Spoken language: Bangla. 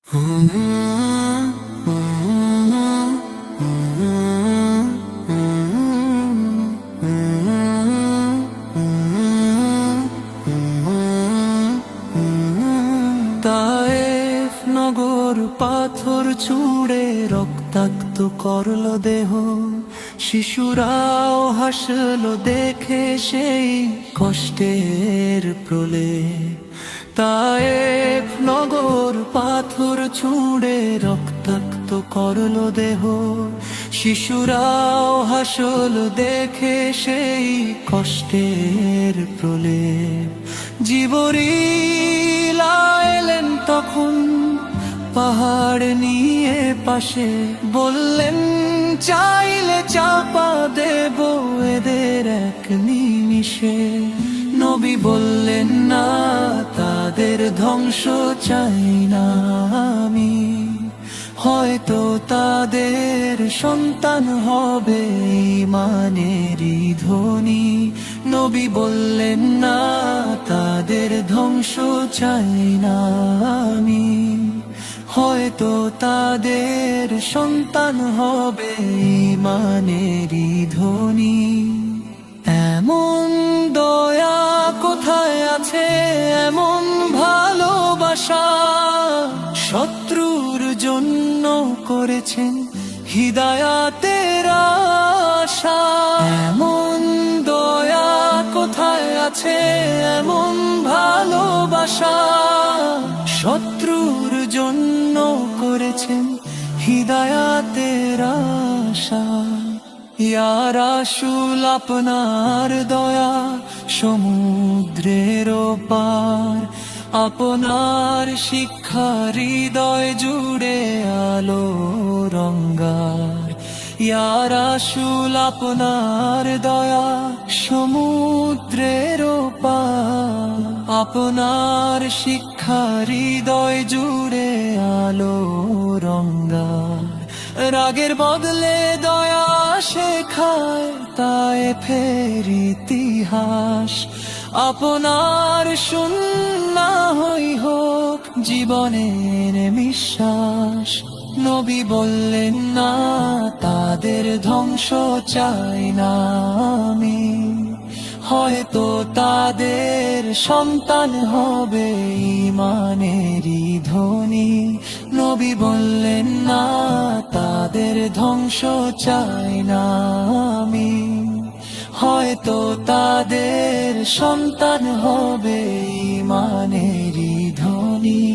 তায়েফ নগর পাথর ছুঁড়ে রক্তাক্ত করল দেহ, শিশুরাও হাসলো দেখে সেই কষ্টের প্রলেপ। তায়েফ নগর পাথর ছুঁড়ে রক্তাক্ত করল দেহ, শিশুরাও হাসলো দেখে সেই কষ্টের প্রলেপ। জিবরীল এলেন তখন পাহাড় নিয়ে পাশে, বললেন চাইলে চাপা দেব এদের এক নিমিষে। নবী বললেন না, তাদের ধ্বংস চাই না আমি, হয়তো তাদের সন্তান হবে ঈমানেরই ধনী। নবী বললেন না, তাদের ধ্বংস চাই না আমি, হয়তো তাদের সন্তান হবে ঈমানেরই ধনী। এমন দয়া কোথায় আছে, এমন ভালোবাসা শত্রুর জন্য করেছেন হিদায়াতের আশা। এমন দয়া কোথায় আছে, এমন ভালোবাসা শত্রুর জন্য করেছেন হিদায়াতের আশা। ইয়া রাসূল আপনার দয়া সমুদ্রের পার, আপনার শিক্ষা হৃদয় জুড়ে আলো রঙ্গার। ইয়া রাসূল আপনার দয়া সমুদ্রের পার, আপনার শিক্ষা হৃদয় জুড়ে আলো রঙ্গার। রাগের বদলে দয়া শেখায় তায়েফের ইতিহাস, আপনার সুন্নাহ হই হোক জীবনের বিশ্বাস। নবী বললেন না, তাদের ধ্বংস চাই না আমি, হয়তো তাদের সন্তান হবে ঈমানেরই ধনী। নবী বললেন না, তাদের ধ্বংস চাই না আমি, হয়তো তাদের সন্তান হবে ঈমানেরই ধনী।